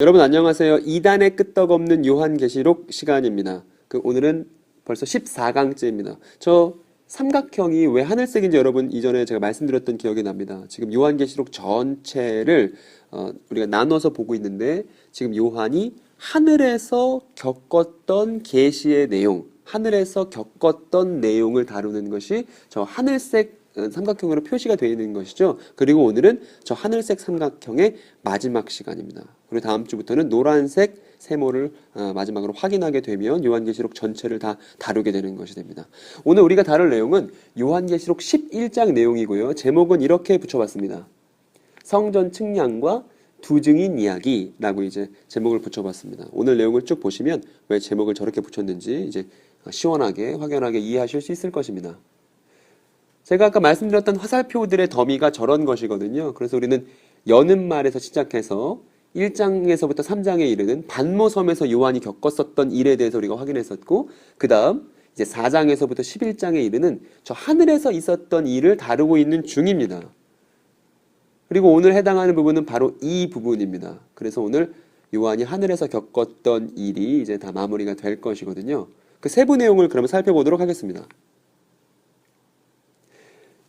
여러분 안녕하세요. 2단의 끄떡없는 요한계시록 시간입니다. 오늘은 벌써 14강째입니다. 저 삼각형이 왜 하늘색인지 여러분 이전에 제가 말씀드렸던 기억이 납니다. 지금 요한계시록 전체를 우리가 나눠서 보고 있는데 지금 요한이 하늘에서 겪었던 계시의 내용, 하늘에서 겪었던 내용을 다루는 것이 저 하늘색 삼각형으로 표시가 되어 있는 것이죠. 그리고 오늘은 저 하늘색 삼각형의 마지막 시간입니다. 그리고 다음 주부터는 노란색 세모를 마지막으로 확인하게 되면 요한계시록 전체를 다 다루게 되는 것이 됩니다. 오늘 우리가 다룰 내용은 요한계시록 11장 내용이고요. 제목은 이렇게 붙여봤습니다. 성전 측량과 두 증인 이야기라고 이제 제목을 붙여봤습니다. 오늘 내용을 쭉 보시면 왜 제목을 저렇게 붙였는지 이제 시원하게 확연하게 이해하실 수 있을 것입니다. 제가 아까 말씀드렸던 화살표들의 더미가 저런 것이거든요. 그래서 우리는 여는 말에서 시작해서 1장에서부터 3장에 이르는 반모섬에서 요한이 겪었었던 일에 대해서 우리가 확인했었고, 그 다음 이제 4장에서부터 11장에 이르는 저 하늘에서 있었던 일을 다루고 있는 중입니다. 그리고 오늘 해당하는 부분은 바로 이 부분입니다. 그래서 오늘 요한이 하늘에서 겪었던 일이 이제 다 마무리가 될 것이거든요. 그 세부 내용을 그러면 살펴보도록 하겠습니다.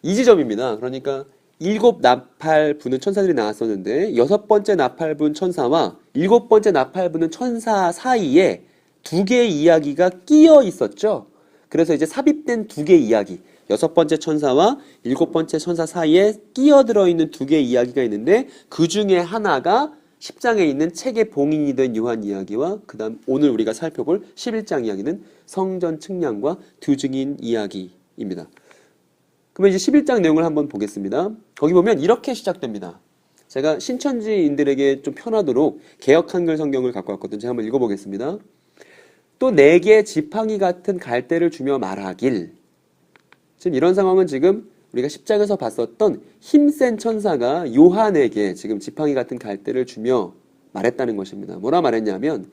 이 지점입니다. 그러니까 7 나팔 부는 천사들이 나왔었는데 6번째 나팔 분 천사와 7번째 나팔 부는 천사 사이에 두 개의 이야기가 끼어 있었죠. 그래서 이제 삽입된 두 개의 이야기, 6번째 천사와 7번째 천사 사이에 끼어 들어있는 두 개의 이야기가 있는데 그 중에 하나가 10장에 있는 책의 봉인이 된 요한 이야기와 그 다음 오늘 우리가 살펴볼 11장 이야기는 성전 측량과 두 증인 이야기입니다. 그러면 이제 11장 내용을 한번 보겠습니다. 거기 보면 이렇게 시작됩니다. 제가 신천지인들에게 좀 편하도록 개역 한글 성경을 갖고 왔거든요. 제가 한번 읽어보겠습니다. 또 내게 지팡이 같은 갈대를 주며 말하길. 지금 이런 상황은 지금 우리가 10장에서 봤었던 힘센 천사가 요한에게 지금 지팡이 같은 갈대를 주며 말했다는 것입니다. 뭐라 말했냐면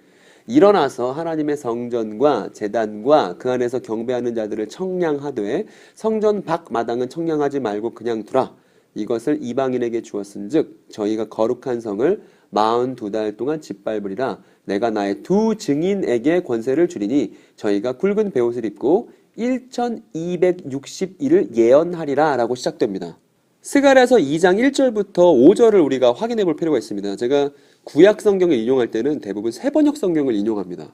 일어나서 하나님의 성전과 제단과 그 안에서 경배하는 자들을 청량하되 성전 밖 마당은 청량하지 말고 그냥 두라. 이것을 이방인에게 주었은즉 저희가 거룩한 성을 42달 동안 짓밟으리라. 내가 나의 두 증인에게 권세를 주리니 저희가 굵은 베옷을 입고 1260일을 예언하리라 라고 시작됩니다. 스가랴서 2장 1절부터 5절을 우리가 확인해 볼 필요가 있습니다. 제가 구약 성경을 인용할 때는 대부분 세번역 성경을 인용합니다.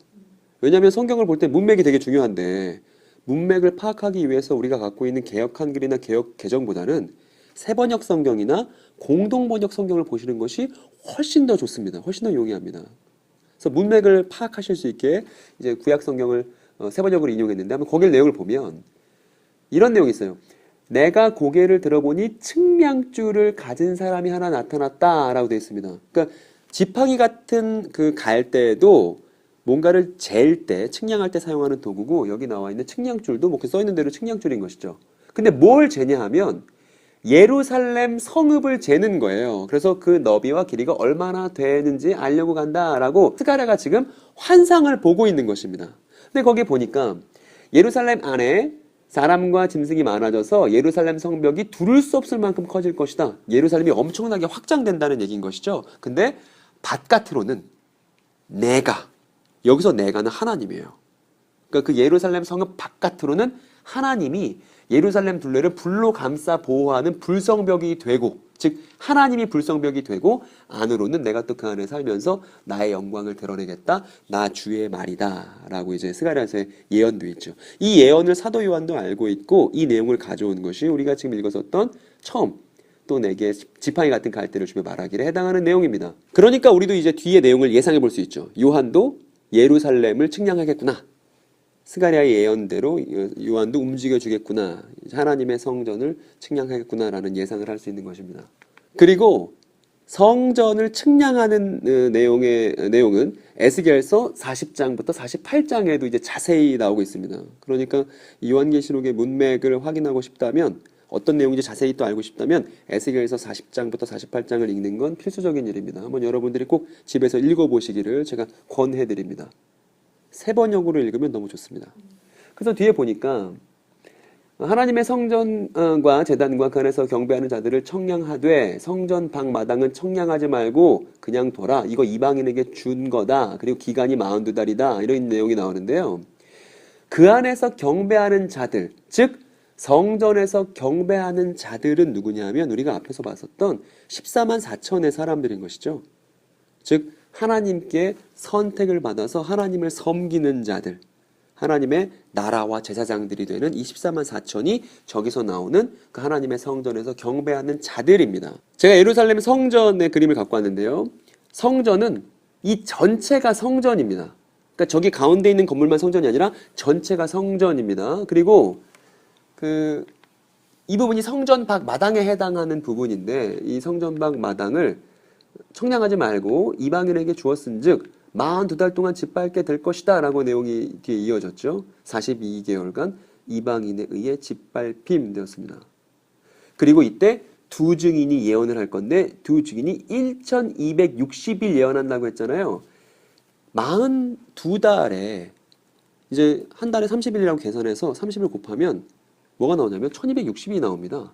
왜냐하면 성경을 볼 때 문맥이 되게 중요한데 문맥을 파악하기 위해서 우리가 갖고 있는 개역 한글이나 개역 개정보다는 세번역 성경이나 공동번역 성경을 보시는 것이 훨씬 더 좋습니다. 훨씬 더 용이합니다. 그래서 문맥을 파악하실 수 있게 이제 구약 성경을 세번역으로 인용했는데 한번 거기 내용을 보면 이런 내용이 있어요. 내가 고개를 들어보니 측량줄을 가진 사람이 하나 나타났다라고 되어 있습니다. 그러니까 지팡이 같은 그 갈대도 뭔가를 잴 때, 측량할 때 사용하는 도구고 여기 나와 있는 측량줄도 뭐 써 있는 대로 측량줄인 것이죠. 근데 뭘 재냐 하면 예루살렘 성읍을 재는 거예요. 그래서 그 너비와 길이가 얼마나 되는지 알려고 간다라고 스가랴가 지금 환상을 보고 있는 것입니다. 근데 거기 보니까 예루살렘 안에 사람과 짐승이 많아져서 예루살렘 성벽이 두를 수 없을 만큼 커질 것이다. 예루살렘이 엄청나게 확장된다는 얘기인 것이죠. 근데 바깥으로는 내가, 여기서 내가는 하나님이에요. 그러니까 그 예루살렘 성읍 바깥으로는 하나님이 예루살렘 둘레를 불로 감싸 보호하는 불성벽이 되고, 즉 하나님이 불성벽이 되고 안으로는 내가 또 그 안에 살면서 나의 영광을 드러내겠다. 나 주의 말이다. 라고 이제 스가랴서에 예언도 있죠. 이 예언을 사도 요한도 알고 있고 이 내용을 가져온 것이 우리가 지금 읽었었던 처음 또 내게 지팡이 같은 갈대를 주며 말하기를 해당하는 내용입니다. 그러니까 우리도 이제 뒤에 내용을 예상해 볼 수 있죠. 요한도 예루살렘을 측량하겠구나. 스가랴의 예언대로 요한도 움직여주겠구나. 하나님의 성전을 측량하겠구나라는 예상을 할 수 있는 것입니다. 그리고 성전을 측량하는 내용은 에스겔서 40장부터 48장에도 이제 자세히 나오고 있습니다. 그러니까 요한계시록의 문맥을 확인하고 싶다면 어떤 내용인지 자세히 또 알고 싶다면 에스겔서 40장부터 48장을 읽는 건 필수적인 일입니다. 한번 여러분들이 꼭 집에서 읽어보시기를 제가 권해드립니다. 세번역으로 읽으면 너무 좋습니다. 그래서 뒤에 보니까 하나님의 성전과 제단과 그 안에서 경배하는 자들을 청량하되 성전 밖 마당은 청량하지 말고 그냥 둬라. 이거 이방인에게 준 거다. 그리고 기간이 42달이다. 이런 내용이 나오는데요. 그 안에서 경배하는 자들, 즉 성전에서 경배하는 자들은 누구냐면 우리가 앞에서 봤었던 14만 4천의 사람들인 것이죠. 즉 하나님께 선택을 받아서 하나님을 섬기는 자들, 하나님의 나라와 제사장들이 되는 이 14만 4천이 저기서 나오는 그 하나님의 성전에서 경배하는 자들입니다. 제가 예루살렘 성전의 그림을 갖고 왔는데요. 성전은 이 전체가 성전입니다. 그러니까 저기 가운데 있는 건물만 성전이 아니라 전체가 성전입니다. 그리고 이 부분이 성전 밖 마당에 해당하는 부분인데 이 성전 밖 마당을 청량하지 말고 이방인에게 주었은즉 42달 동안 짓밟게 될 것이다 라고 내용이 뒤에 이어졌죠. 42개월간 이방인에 의해 짓밟힘 되었습니다. 그리고 이때 두 증인이 예언을 할 건데 두 증인이 1260일 예언한다고 했잖아요. 42달에 이제 한 달에 30일이라고 계산해서 30을 곱하면 뭐가 나오냐면 1260이 나옵니다.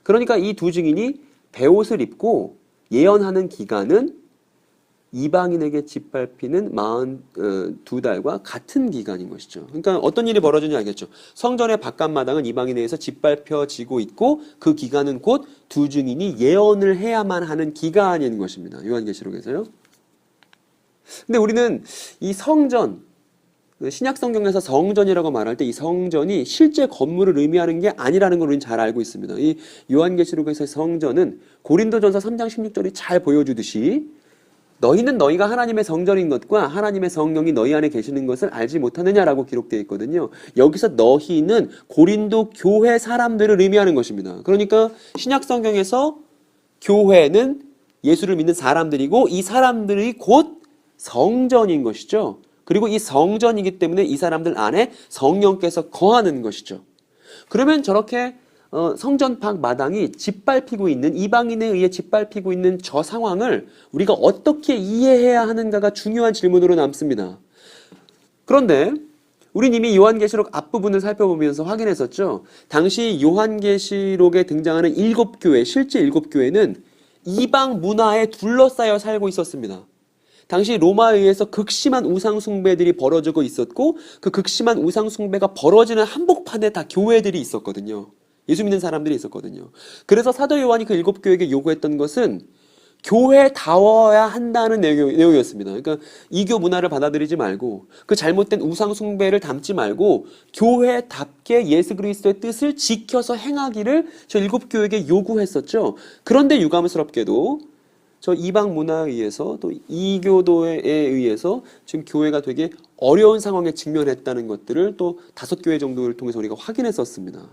그러니까 이 두 증인이 베옷을 입고 예언하는 기간은 이방인에게 짓밟히는 42달과 같은 기간인 것이죠. 그러니까 어떤 일이 벌어지는지 알겠죠. 성전의 바깥마당은 이방인에 의해서 짓밟혀지고 있고 그 기간은 곧 두 증인이 예언을 해야만 하는 기간인 것입니다. 요한계시록에서요. 근데 우리는 이 성전, 신약 성경에서 성전이라고 말할 때 이 성전이 실제 건물을 의미하는 게 아니라는 걸 우리는 잘 알고 있습니다. 이 요한계시록에서의 성전은 고린도전서 3장 16절이 잘 보여주듯이 너희는 너희가 하나님의 성전인 것과 하나님의 성령이 너희 안에 계시는 것을 알지 못하느냐라고 기록되어 있거든요. 여기서 너희는 고린도 교회 사람들을 의미하는 것입니다. 그러니까 신약 성경에서 교회는 예수를 믿는 사람들이고 이 사람들이 곧 성전인 것이죠. 그리고 이 성전이기 때문에 이 사람들 안에 성령께서 거하는 것이죠. 그러면 저렇게 성전 밖 마당이 짓밟히고 있는 이방인에 의해 짓밟히고 있는 저 상황을 우리가 어떻게 이해해야 하는가가 중요한 질문으로 남습니다. 그런데 우린 이미 요한계시록 앞부분을 살펴보면서 확인했었죠. 당시 요한계시록에 등장하는 7교회, 실제 7교회는 이방 문화에 둘러싸여 살고 있었습니다. 당시 로마에 의해서 극심한 우상 숭배들이 벌어지고 있었고 그 극심한 우상 숭배가 벌어지는 한복판에 다 교회들이 있었거든요. 예수 믿는 사람들이 있었거든요. 그래서 사도 요한이 그 7교회에게 요구했던 것은 교회다워야 한다는 내용이었습니다. 그러니까 이교 문화를 받아들이지 말고 그 잘못된 우상 숭배를 담지 말고 교회답게 예수 그리스도의 뜻을 지켜서 행하기를 저 7교회에게 요구했었죠. 그런데 유감스럽게도 저 이방 문화에 의해서 또 이교도에 의해서 지금 교회가 되게 어려운 상황에 직면했다는 것들을 또 5교회 정도를 통해서 우리가 확인했었습니다.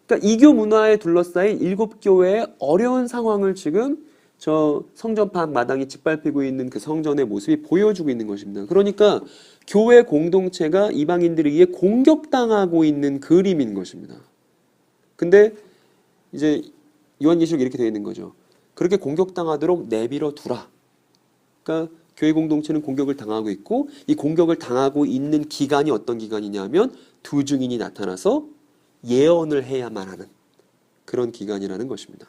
그러니까 이교 문화에 둘러싸인 7교회의 어려운 상황을 지금 저 성전 밖 마당이 짓밟히고 있는 그 성전의 모습이 보여주고 있는 것입니다. 그러니까 교회 공동체가 이방인들에 의해 공격당하고 있는 그림인 것입니다. 근데 이제 요한계시록 이렇게 되어 있는 거죠. 그렇게 공격당하도록 내버려 두라. 그러니까 교회 공동체는 공격을 당하고 있고 이 공격을 당하고 있는 기간이 어떤 기간이냐면 두 증인이 나타나서 예언을 해야만 하는 그런 기간이라는 것입니다.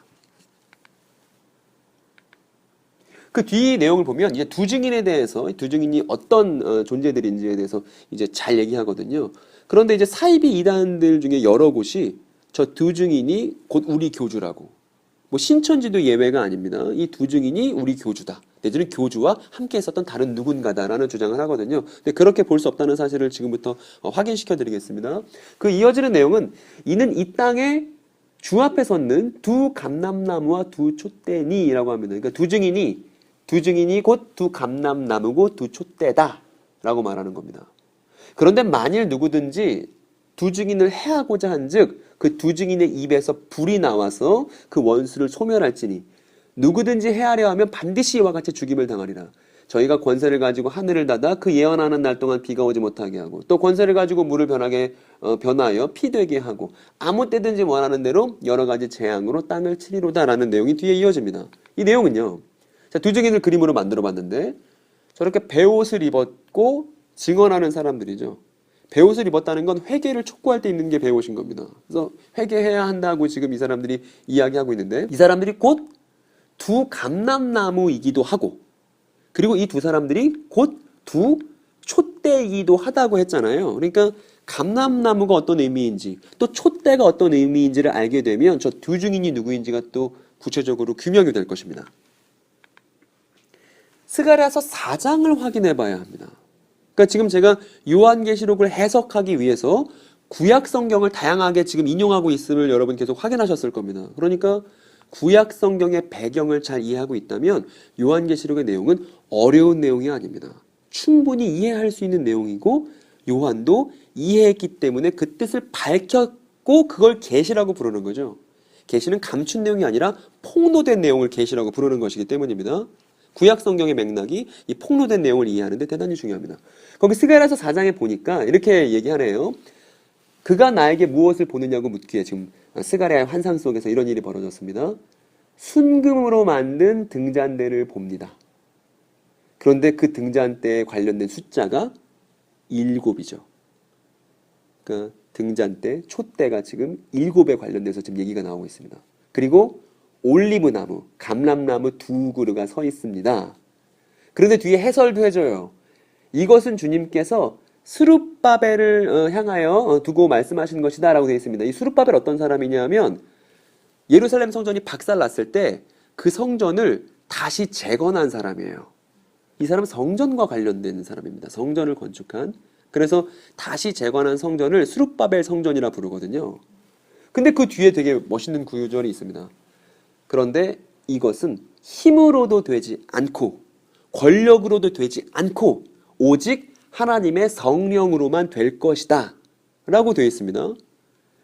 그 뒤 내용을 보면 이제 두 증인에 대해서 두 증인이 어떤 존재들인지에 대해서 이제 잘 얘기하거든요. 그런데 이제 사이비 이단들 중에 여러 곳이 저 두 증인이 곧 우리 교주라고, 뭐 신천지도 예외가 아닙니다. 이 두 증인이 우리 교주다. 내지는 교주와 함께 했었던 다른 누군가다라는 주장을 하거든요. 근데 그렇게 볼 수 없다는 사실을 지금부터 확인시켜 드리겠습니다. 그 이어지는 내용은 이는 이 땅에 주 앞에 섰는 두 감람나무와 두 촛대니라고 합니다. 그러니까 두 증인이 곧 두 감람나무고 두 촛대다라고 말하는 겁니다. 그런데 만일 누구든지 두 증인을 해하고자 한즉 그 두 증인의 입에서 불이 나와서 그 원수를 소멸할지니 누구든지 해하려 하면 반드시 이와 같이 죽임을 당하리라. 저희가 권세를 가지고 하늘을 닫아 그 예언하는 날 동안 비가 오지 못하게 하고 또 권세를 가지고 물을 변하여 피 되게 하고 아무 때든지 원하는 대로 여러 가지 재앙으로 땅을 치리로다라는 내용이 뒤에 이어집니다. 이 내용은요. 자, 두 증인을 그림으로 만들어 봤는데 저렇게 베옷을 입었고 증언하는 사람들이죠. 베옷을 입었다는 건 회개를 촉구할 때 입는 게 베옷인 겁니다. 그래서 회개해야 한다고 지금 이 사람들이 이야기하고 있는데 이 사람들이 곧 두 감람나무이기도 하고 그리고 이 두 사람들이 곧 두 촛대이기도 하다고 했잖아요. 그러니까 감람나무가 어떤 의미인지 또 촛대가 어떤 의미인지를 알게 되면 저 두 증인이 누구인지가 또 구체적으로 규명이 될 것입니다. 스가랴서 4장을 확인해 봐야 합니다. 그러니까 지금 제가 요한계시록을 해석하기 위해서 구약 성경을 다양하게 지금 인용하고 있음을 여러분 계속 확인하셨을 겁니다. 그러니까 구약 성경의 배경을 잘 이해하고 있다면 요한계시록의 내용은 어려운 내용이 아닙니다. 충분히 이해할 수 있는 내용이고 요한도 이해했기 때문에 그 뜻을 밝혔고 그걸 계시라고 부르는 거죠. 계시는 감춘 내용이 아니라 폭로된 내용을 계시라고 부르는 것이기 때문입니다. 구약 성경의 맥락이 이 폭로된 내용을 이해하는데 대단히 중요합니다. 거기 스가랴서 4장에 보니까 이렇게 얘기하네요. 그가 나에게 무엇을 보느냐고 묻기에 지금 스가랴의 환상 속에서 이런 일이 벌어졌습니다. 순금으로 만든 등잔대를 봅니다. 그런데 그 등잔대에 관련된 숫자가 7이죠. 그러니까 등잔대, 촛대가 지금 7에 관련돼서 지금 얘기가 나오고 있습니다. 그리고 올리브나무, 감람나무 두 그루가 서 있습니다. 그런데 뒤에 해설도 해줘요. 이것은 주님께서 스룹바벨을 향하여 두고 말씀하신 것이다 라고 되어 있습니다. 이 스룹바벨 어떤 사람이냐면 예루살렘 성전이 박살났을 때 그 성전을 다시 재건한 사람이에요. 이 사람은 성전과 관련된 사람입니다. 성전을 건축한. 그래서 다시 재건한 성전을 스룹바벨 성전이라 부르거든요. 근데 그 뒤에 되게 멋있는 구절이 있습니다. 그런데 이것은 힘으로도 되지 않고 권력으로도 되지 않고 오직 하나님의 성령으로만 될 것이다 라고 되어 있습니다.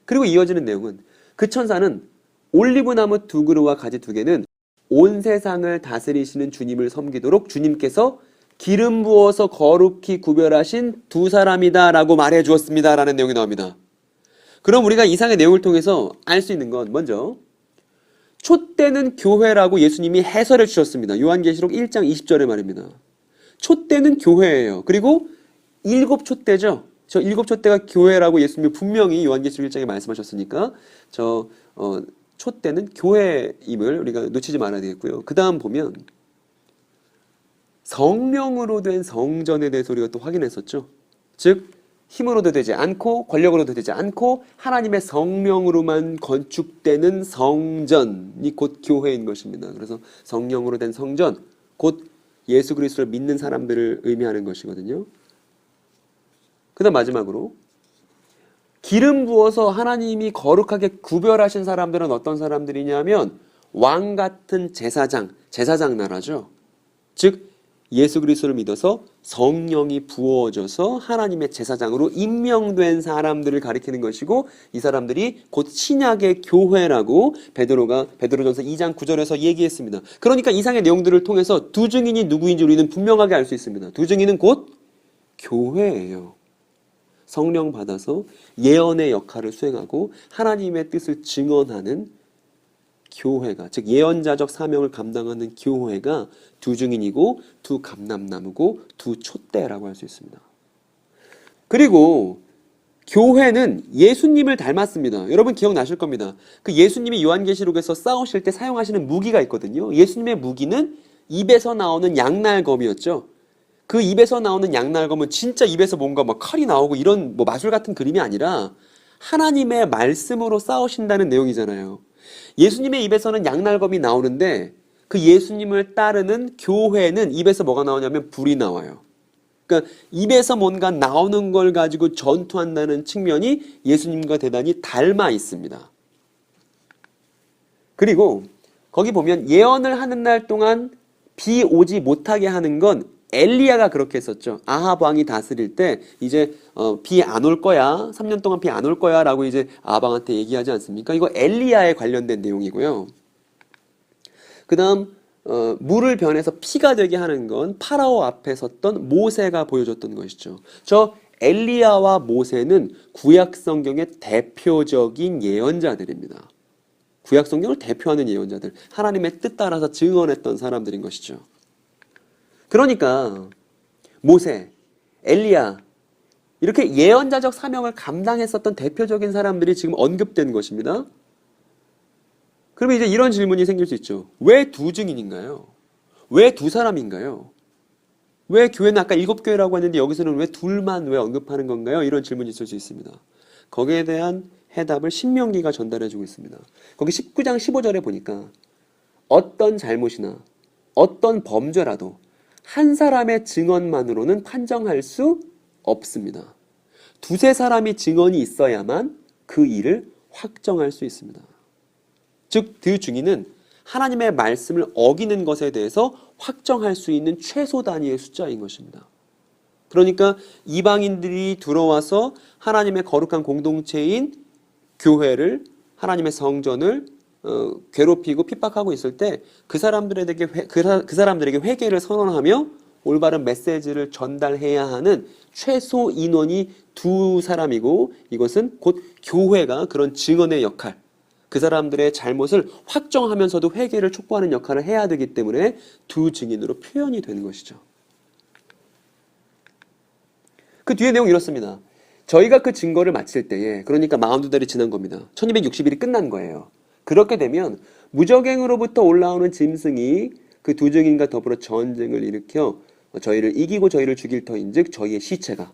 그리고 이어지는 내용은 그 천사는 올리브나무 두 그루와 가지 두 개는 온 세상을 다스리시는 주님을 섬기도록 주님께서 기름 부어서 거룩히 구별하신 두 사람이다 라고 말해 주었습니다 라는 내용이 나옵니다. 그럼 우리가 이상의 내용을 통해서 알 수 있는 건 먼저 촛대는 교회라고 예수님이 해설해 주셨습니다. 요한계시록 1장 20절의 말입니다. 촛대는 교회예요. 그리고 7 촛대죠. 저 7 촛대가 교회라고 예수님이 분명히 요한계시록 1장에 말씀하셨으니까 촛대는 교회임을 우리가 놓치지 말아야 되겠고요. 그 다음 보면 성령으로 된 성전에 대해서 우리가 또 확인했었죠. 즉 힘으로도 되지 않고 권력으로도 되지 않고 하나님의 성령으로만 건축되는 성전이 곧 교회인 것입니다. 그래서 성령으로 된 성전, 곧 예수 그리스도를 믿는 사람들을 의미하는 것이거든요. 그 다음 마지막으로 기름 부어서 하나님이 거룩하게 구별하신 사람들은 어떤 사람들이냐면 왕 같은 제사장 나라죠. 즉 예수 그리스도를 믿어서 성령이 부어져서 하나님의 제사장으로 임명된 사람들을 가리키는 것이고 이 사람들이 곧 신약의 교회라고 베드로전서 2장 9절에서 얘기했습니다. 그러니까 이상의 내용들을 통해서 두 증인이 누구인지 우리는 분명하게 알 수 있습니다. 두 증인은 곧 교회예요. 성령 받아서 예언의 역할을 수행하고 하나님의 뜻을 증언하는 교회가, 즉 예언자적 사명을 감당하는 교회가 두 증인이고 두 감람나무고 두 촛대라고 할 수 있습니다. 그리고 교회는 예수님을 닮았습니다. 여러분 기억나실 겁니다. 그 예수님이 요한계시록에서 싸우실 때 사용하시는 무기가 있거든요. 예수님의 무기는 입에서 나오는 양날검이었죠. 그 입에서 나오는 양날검은 진짜 입에서 뭔가 막 칼이 나오고 이런 뭐 마술 같은 그림이 아니라 하나님의 말씀으로 싸우신다는 내용이잖아요. 예수님의 입에서는 양날검이 나오는데 그 예수님을 따르는 교회는 입에서 뭐가 나오냐면 불이 나와요. 그러니까 입에서 뭔가 나오는 걸 가지고 전투한다는 측면이 예수님과 대단히 닮아 있습니다. 그리고 거기 보면 예언을 하는 날 동안 비 오지 못하게 하는 건 엘리야가 그렇게 했었죠. 아합 왕이 다스릴 때 이제 비 안 올 거야. 3년 동안 비 안 올 거야 라고 이제 아합 왕한테 얘기하지 않습니까? 이거 엘리야에 관련된 내용이고요. 그 다음 물을 변해서 피가 되게 하는 건 파라오 앞에 섰던 모세가 보여줬던 것이죠. 저 엘리야와 모세는 구약 성경의 대표적인 예언자들입니다. 구약 성경을 대표하는 예언자들, 하나님의 뜻 따라서 증언했던 사람들인 것이죠. 그러니까 모세, 엘리야 이렇게 예언자적 사명을 감당했었던 대표적인 사람들이 지금 언급된 것입니다. 그러면 이제 이런 질문이 생길 수 있죠. 왜 두 증인인가요? 왜 두 사람인가요? 왜 교회는 아까 7교회라고 했는데 여기서는 왜 둘만 왜 언급하는 건가요? 이런 질문이 있을 수 있습니다. 거기에 대한 해답을 신명기가 전달해주고 있습니다. 거기 19장 15절에 보니까 어떤 잘못이나 어떤 범죄라도 한 사람의 증언만으로는 판정할 수 없습니다. 두세 사람이 증언이 있어야만 그 일을 확정할 수 있습니다. 즉, 그 증인은 하나님의 말씀을 어기는 것에 대해서 확정할 수 있는 최소 단위의 숫자인 것입니다. 그러니까 이방인들이 들어와서 하나님의 거룩한 공동체인 교회를, 하나님의 성전을 괴롭히고 핍박하고 있을 때 그 사람들에게 회개를 선언하며 올바른 메시지를 전달해야 하는 최소 인원이 두 사람이고, 이것은 곧 교회가 그런 증언의 역할, 그 사람들의 잘못을 확정하면서도 회개를 촉구하는 역할을 해야 되기 때문에 두 증인으로 표현이 되는 것이죠. 그 뒤에 내용 이렇습니다. 저희가 그 증거를 마칠 때에, 그러니까 42달이 지난 겁니다. 1260일이 끝난 거예요. 그렇게 되면 무적행으로부터 올라오는 짐승이 그 두 증인과 더불어 전쟁을 일으켜 저희를 이기고 저희를 죽일 터인즉 저희의 시체가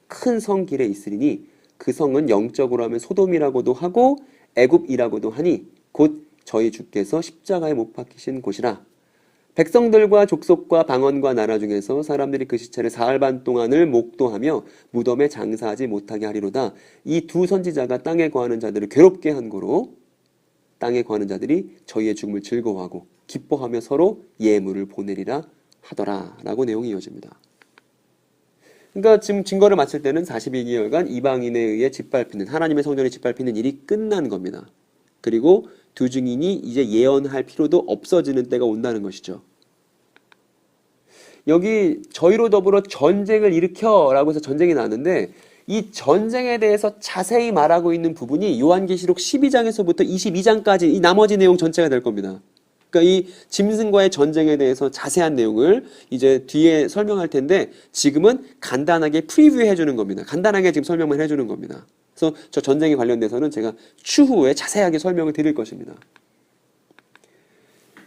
큰 성 길에 있으리니 그 성은 영적으로 하면 소돔이라고도 하고 애굽이라고도 하니 곧 저희 주께서 십자가에 못 박히신 곳이라. 백성들과 족속과 방언과 나라 중에서 사람들이 그 시체를 사흘 반 동안을 목도하며 무덤에 장사하지 못하게 하리로다. 이 두 선지자가 땅에 거하는 자들을 괴롭게 한 거로 땅에 거하는 자들이 저희의 죽음을 즐거워하고 기뻐하며 서로 예물을 보내리라 하더라 라고 내용이 이어집니다. 그러니까 지금 증거를 마칠 때는 42개월간 이방인에 의해 짓밟히는, 하나님의 성전에 짓밟히는 일이 끝난 겁니다. 그리고 두 증인이 이제 예언할 필요도 없어지는 때가 온다는 것이죠. 여기 저희로 더불어 전쟁을 일으켜 라고 해서 전쟁이 나는데, 이 전쟁에 대해서 자세히 말하고 있는 부분이 요한계시록 12장에서부터 22장까지 이 나머지 내용 전체가 될 겁니다. 그러니까 이 짐승과의 전쟁에 대해서 자세한 내용을 이제 뒤에 설명할 텐데, 지금은 간단하게 프리뷰 해주는 겁니다. 간단하게 지금 설명만 해주는 겁니다. 그래서 저 전쟁에 관련돼서는 제가 추후에 자세하게 설명을 드릴 것입니다.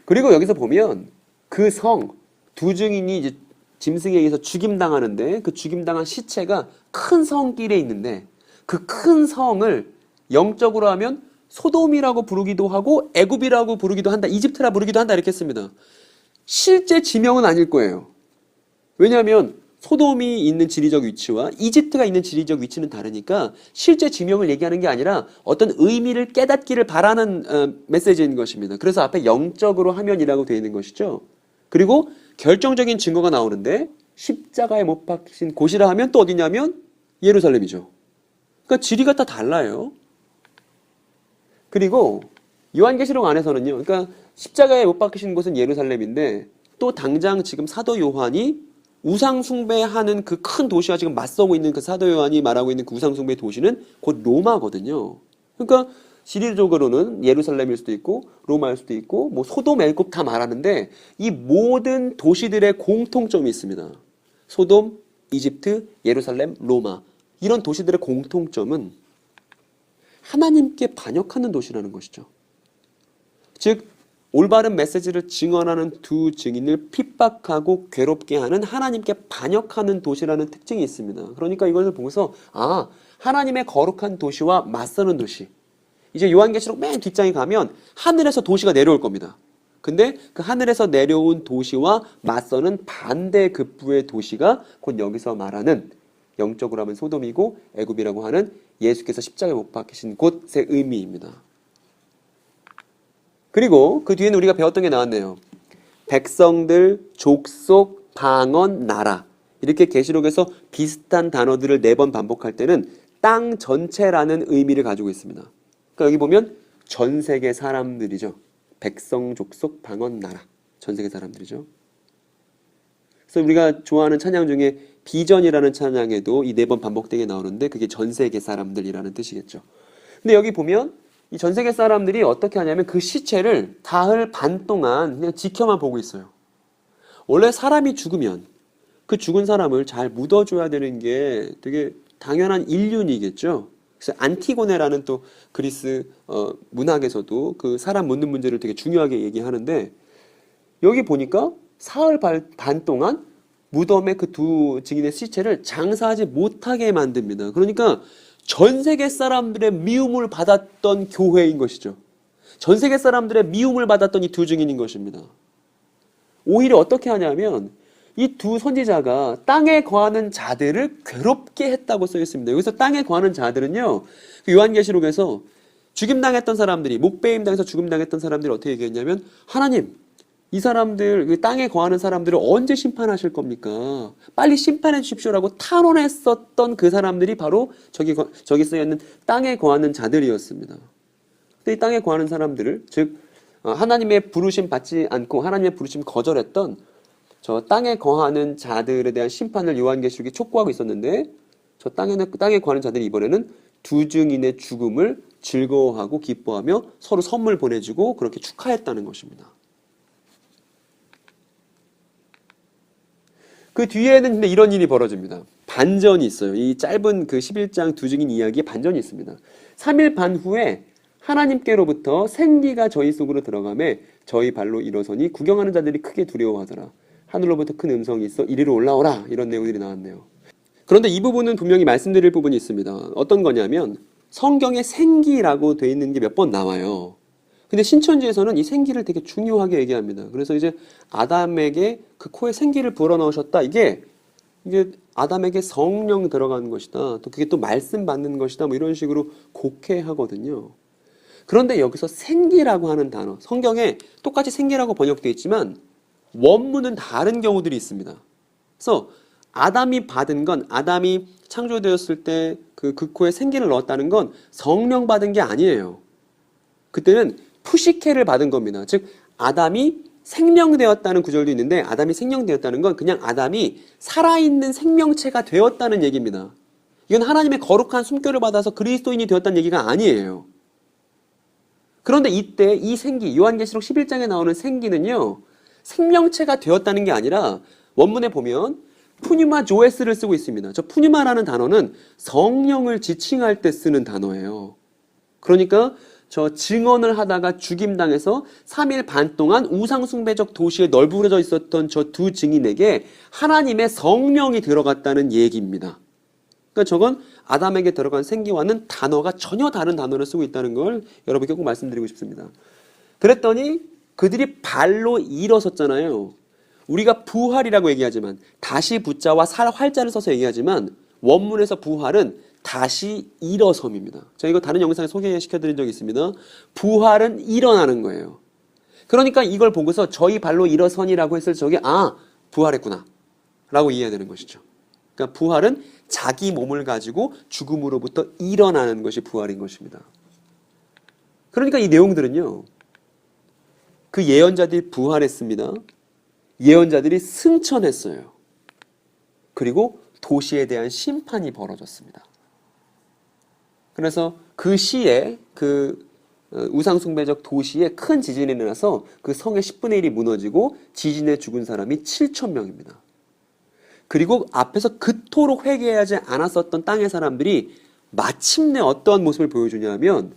그리고 여기서 보면 그 성, 두 증인이 이제 짐승에 의해서 죽임당하는데, 그 죽임당한 시체가 큰 성길에 있는데, 그 큰 성을 영적으로 하면 소돔이라고 부르기도 하고 애굽이라고 부르기도 한다, 이집트라 부르기도 한다 이렇게 했습니다. 실제 지명은 아닐 거예요. 왜냐하면 소돔이 있는 지리적 위치와 이집트가 있는 지리적 위치는 다르니까 실제 지명을 얘기하는 게 아니라 어떤 의미를 깨닫기를 바라는 메시지인 것입니다. 그래서 앞에 영적으로 하면이라고 되어 있는 것이죠. 그리고 결정적인 증거가 나오는데, 십자가에 못 박히신 곳이라 하면 또 어디냐면 예루살렘이죠. 그러니까 지리가 다 달라요. 그리고 요한계시록 안에서는요, 그러니까 십자가에 못 박히신 곳은 예루살렘인데, 또 당장 지금 사도 요한이 우상 숭배하는 그 큰 도시와 지금 맞서고 있는 그 사도 요한이 말하고 있는 그 우상 숭배 도시는 곧 로마거든요. 그러니까 지리적으로는 예루살렘일 수도 있고 로마일 수도 있고 뭐 소돔, 애굽 다 말하는데, 이 모든 도시들의 공통점이 있습니다. 소돔, 이집트, 예루살렘, 로마, 이런 도시들의 공통점은 하나님께 반역하는 도시라는 것이죠. 즉 올바른 메시지를 증언하는 두 증인을 핍박하고 괴롭게 하는, 하나님께 반역하는 도시라는 특징이 있습니다. 그러니까 이것을 보고서 하나님의 거룩한 도시와 맞서는 도시, 이제 요한계시록 맨 뒷장에 가면 하늘에서 도시가 내려올 겁니다. 근데 그 하늘에서 내려온 도시와 맞서는 반대급부의 도시가 곧 여기서 말하는, 영적으로 하면 소돔이고 애굽이라고 하는 예수께서 십자가에 못 박히신 곳의 의미입니다. 그리고 그 뒤에는 우리가 배웠던 게 나왔네요. 백성들, 족속, 방언, 나라, 이렇게 계시록에서 비슷한 단어들을 4번 반복할 때는 땅 전체라는 의미를 가지고 있습니다. 그러니까 여기 보면 전 세계 사람들이죠. 백성, 족속, 방언, 나라, 전 세계 사람들이죠. 그래서 우리가 좋아하는 찬양 중에 비전이라는 찬양에도 이 4번 반복되게 나오는데, 그게 전 세계 사람들이라는 뜻이겠죠. 근데 여기 보면 이 전 세계 사람들이 어떻게 하냐면 그 시체를 사흘 반 동안 그냥 지켜만 보고 있어요. 원래 사람이 죽으면 그 죽은 사람을 잘 묻어줘야 되는 게 되게 당연한 인륜이겠죠. 그래서 안티고네라는 또 그리스 문학에서도 그 사람 묻는 문제를 되게 중요하게 얘기하는데 여기 보니까 사흘 반 동안 무덤에 그 두 증인의 시체를 장사하지 못하게 만듭니다. 그러니까 전 세계 사람들의 미움을 받았던 교회인 것이죠. 전 세계 사람들의 미움을 받았던 이 두 증인인 것입니다. 오히려 어떻게 하냐면 이 두 선지자가 땅에 거하는 자들을 괴롭게 했다고 써 있습니다. 여기서 땅에 거하는 자들은요, 그 요한계시록에서 죽임당했던 사람들이, 목베임 당해서 죽임당했던 사람들이 어떻게 얘기했냐면, 하나님, 이 사람들, 그 땅에 거하는 사람들을 언제 심판하실 겁니까? 빨리 심판해 주십시오라고 탄원했었던 그 사람들이 바로 저기 쓰여있는 땅에 거하는 자들이었습니다. 근데 이 땅에 거하는 사람들을, 즉 하나님의 부르심 받지 않고 하나님의 부르심 거절했던 저 땅에 거하는 자들에 대한 심판을 요한계시록이 촉구하고 있었는데, 저 땅에 거하는 자들이 이번에는 두 증인의 죽음을 즐거워하고 기뻐하며 서로 선물 보내주고 그렇게 축하했다는 것입니다. 그 뒤에는 근데 이런 일이 벌어집니다. 반전이 있어요. 이 짧은 그 11장 두 증인 이야기에 반전이 있습니다. 3일 반 후에 하나님께로부터 생기가 저희 속으로 들어가매 저희 발로 일어서니 구경하는 자들이 크게 두려워하더라. 하늘로부터 큰 음성이 있어 이리로 올라오라. 이런 내용들이 나왔네요. 그런데 이 부분은 분명히 말씀드릴 부분이 있습니다. 어떤 거냐면 성경에 생기라고 돼 있는 게 몇 번 나와요. 근데 신천지에서는 이 생기를 되게 중요하게 얘기합니다. 그래서 이제 아담에게 그 코에 생기를 불어넣으셨다. 이게 아담에게 성령 들어가는 것이다. 또 그게 또 말씀 받는 것이다. 뭐 이런 식으로 곡해하거든요. 그런데 여기서 생기라고 하는 단어, 성경에 똑같이 생기라고 번역되어 있지만 원문은 다른 경우들이 있습니다. 그래서 아담이 받은 건, 아담이 창조되었을 때 그 코에 생기를 넣었다는 건 성령 받은 게 아니에요. 그때는 푸시케를 받은 겁니다. 즉 아담이 생명되었다는 구절도 있는데, 아담이 생명되었다는 건 그냥 아담이 살아있는 생명체가 되었다는 얘기입니다. 이건 하나님의 거룩한 숨결을 받아서 그리스도인이 되었다는 얘기가 아니에요. 그런데 이때 이 생기, 요한계시록 11장에 나오는 생기는요, 생명체가 되었다는 게 아니라 원문에 보면 푸뉴마 조에스를 쓰고 있습니다. 저 푸뉴마라는 단어는 성령을 지칭할 때 쓰는 단어예요. 그러니까 저 증언을 하다가 죽임당해서 3일 반 동안 우상숭배적 도시에 널브러져 있었던 저 두 증인에게 하나님의 성령이 들어갔다는 얘기입니다. 그러니까 저건 아담에게 들어간 생기와는 단어가 전혀 다른 단어를 쓰고 있다는 걸 여러분께 꼭 말씀드리고 싶습니다. 그랬더니 그들이 발로 일어섰잖아요. 우리가 부활이라고 얘기하지만, 다시 부자와 활자를 써서 얘기하지만 원문에서 부활은 다시 일어섬입니다. 제가 이거 다른 영상에 소개시켜드린 적이 있습니다. 부활은 일어나는 거예요. 그러니까 이걸 보고서 저희 발로 일어서니라고 했을 적에 부활했구나 라고 이해해야 되는 것이죠. 그러니까 부활은 자기 몸을 가지고 죽음으로부터 일어나는 것이 부활인 것입니다. 그러니까 이 내용들은요, 그 예언자들이 부활했습니다. 예언자들이 승천했어요. 그리고 도시에 대한 심판이 벌어졌습니다. 그래서 그 시에, 그 우상숭배적 도시에 큰 지진이 일어나서 그 성의 10분의 1이 무너지고 지진에 죽은 사람이 7,000명입니다. 그리고 앞에서 그토록 회개하지 않았었던 땅의 사람들이 마침내 어떠한 모습을 보여주냐면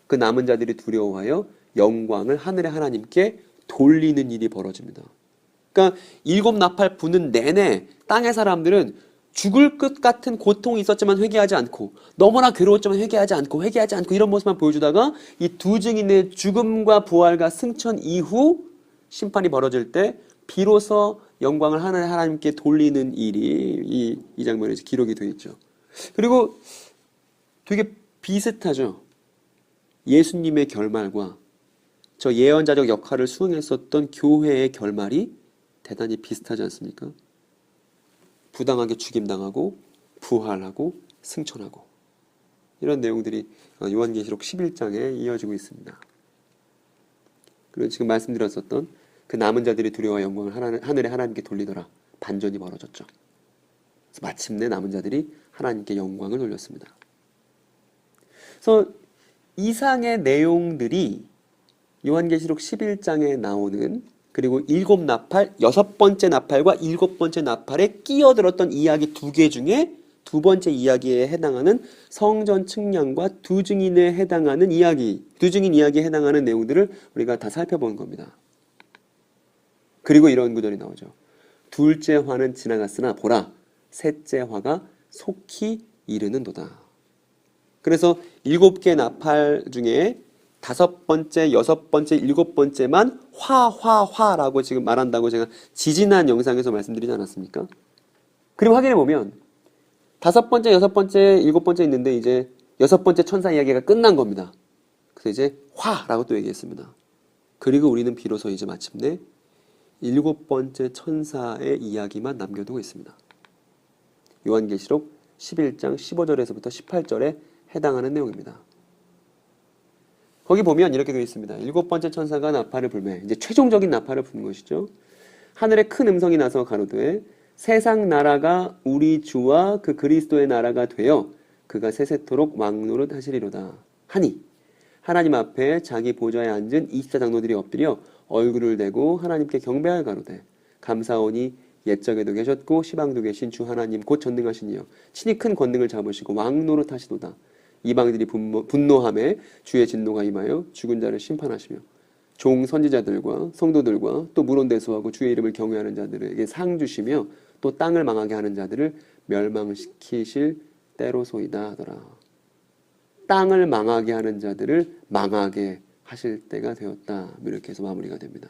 그 남은 자들이 두려워하여 영광을 하늘의 하나님께 돌리는 일이 벌어집니다. 그러니까 일곱 나팔 부는 내내 땅의 사람들은 죽을 것 같은 고통이 있었지만 회개하지 않고, 너무나 괴로웠지만 회개하지 않고 이런 모습만 보여주다가 이 두 증인의 죽음과 부활과 승천 이후 심판이 벌어질 때 비로소 영광을 하늘의 하나님께 돌리는 일이 이 장면에서 기록이 되어 있죠. 그리고 되게 비슷하죠. 예수님의 결말과 저 예언자적 역할을 수행했었던 교회의 결말이 대단히 비슷하지 않습니까? 부당하게 죽임당하고 부활하고 승천하고, 이런 내용들이 요한계시록 11장에 이어지고 있습니다. 그리고 지금 말씀드렸었던 그 남은 자들이 두려워 영광을 하늘의 하나님께 돌리더라, 반전이 벌어졌죠. 그래서 마침내 남은 자들이 하나님께 영광을 돌렸습니다. 그래서 이상의 내용들이 요한계시록 11장에 나오는, 그리고 일곱 나팔, 여섯 번째 나팔과 일곱 번째 나팔에 끼어들었던 이야기 두 개 중에 두 번째 이야기에 해당하는 성전 측량과 두 증인에 해당하는 이야기, 두 증인 이야기에 해당하는 내용들을 우리가 다 살펴보는 겁니다. 그리고 이런 구절이 나오죠. 둘째 화는 지나갔으나 보라, 셋째 화가 속히 이르는도다. 그래서 7개 나팔 중에 5번째, 6번째, 7번째만 화라고 지금 말한다고 제가 지지난 영상에서 말씀드리지 않았습니까? 그리고 확인해 보면 5번째, 6번째, 7번째 있는데 이제 6번째 천사 이야기가 끝난 겁니다. 그래서 이제 화라고 또 얘기했습니다. 그리고 우리는 비로소 이제 마침내 7번째 천사의 이야기만 남겨두고 있습니다. 요한계시록 11장 15절에서부터 18절에 해당하는 내용입니다. 거기 보면 이렇게 되어 있습니다. 7번째 천사가 나팔을 불매, 이제 최종적인 나팔을 부는 것이죠. 하늘에 큰 음성이 나서 가로되 세상 나라가 우리 주와 그 그리스도의 나라가 되어 그가 세세토록 왕노릇 하시리로다 하니 하나님 앞에 자기 보좌에 앉은 24장로들이 엎드려 얼굴을 대고 하나님께 경배할 가로되 감사오니 옛적에도 계셨고 시방도 계신 주 하나님 곧 전능하신 이여 친히 큰 권능을 잡으시고 왕노릇 하시도다. 이방들이 분노함에 주의 진노가 임하여 죽은 자를 심판하시며 종 선지자들과 성도들과 또 물온대수하고 주의 이름을 경외하는 자들에게 상 주시며 또 땅을 망하게 하는 자들을 멸망시키실 때로소이다 하더라. 땅을 망하게 하는 자들을 망하게 하실 때가 되었다. 이렇게 해서 마무리가 됩니다.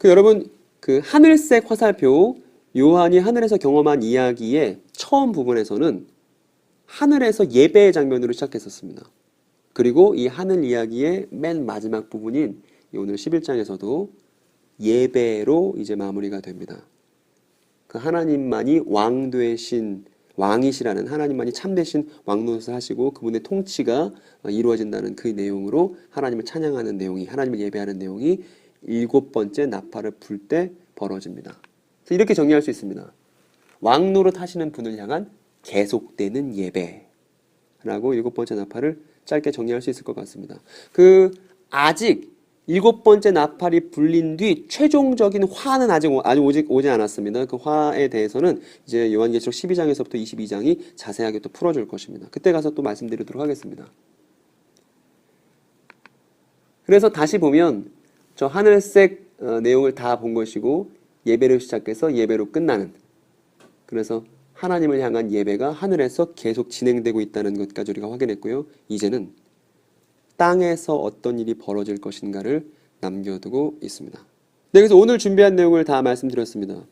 여러분 그 하늘색 화살표 요한이 하늘에서 경험한 이야기의 처음 부분에서는 하늘에서 예배의 장면으로 시작했었습니다. 그리고 이 하늘 이야기의 맨 마지막 부분인 오늘 11장에서도 예배로 이제 마무리가 됩니다. 그 하나님만이 왕 되신 왕이시라는 하나님만이 참되신 왕노릇을 하시고 그분의 통치가 이루어진다는 그 내용으로 하나님을 찬양하는 내용이 하나님을 예배하는 내용이 7번째 나팔을 불 때 벌어집니다. 그래서 이렇게 정리할 수 있습니다. 왕노릇 하시는 분을 향한 계속되는 예배라고 7번째 나팔을 짧게 정리할 수 있을 것 같습니다. 아직 7번째 나팔이 불린 뒤 최종적인 화는 아직 오지 않았습니다. 그 화에 대해서는 이제 요한계시록 12장에서부터 22장이 자세하게 또 풀어줄 것입니다. 그때 가서 또 말씀드리도록 하겠습니다. 그래서 다시 보면 저 하늘색 내용을 다 본 것이고 예배로 시작해서 예배로 끝나는, 그래서 하나님을 향한 예배가 하늘에서 계속 진행되고 있다는 것까지 우리가 확인했고요. 이제는 땅에서 어떤 일이 벌어질 것인가를 남겨두고 있습니다. 네, 그래서 오늘 준비한 내용을 다 말씀드렸습니다.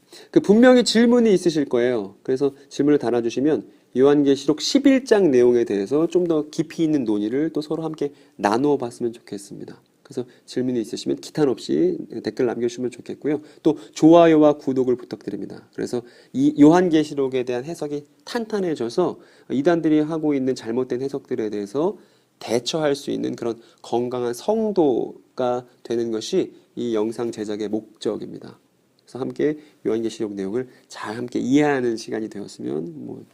분명히 질문이 있으실 거예요. 그래서 질문을 달아주시면 요한계시록 11장 내용에 대해서 좀 더 깊이 있는 논의를 또 서로 함께 나누어 봤으면 좋겠습니다. 그래서 질문이 있으시면 기탄 없이 댓글 남겨주시면 좋겠고요. 또 좋아요와 구독을 부탁드립니다. 그래서 이 요한계시록에 대한 해석이 탄탄해져서 이단들이 하고 있는 잘못된 해석들에 대해서 대처할 수 있는 그런 건강한 성도가 되는 것이 이 영상 제작의 목적입니다. 그래서 함께 요한계시록 내용을 잘 함께 이해하는 시간이 되었으면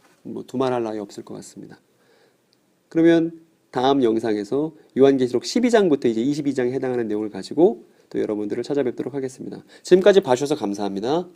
두말할 나위 없을 것 같습니다. 그러면 다음 영상에서 요한계시록 12장부터 이제 22장에 해당하는 내용을 가지고 또 여러분들을 찾아뵙도록 하겠습니다. 지금까지 봐주셔서 감사합니다.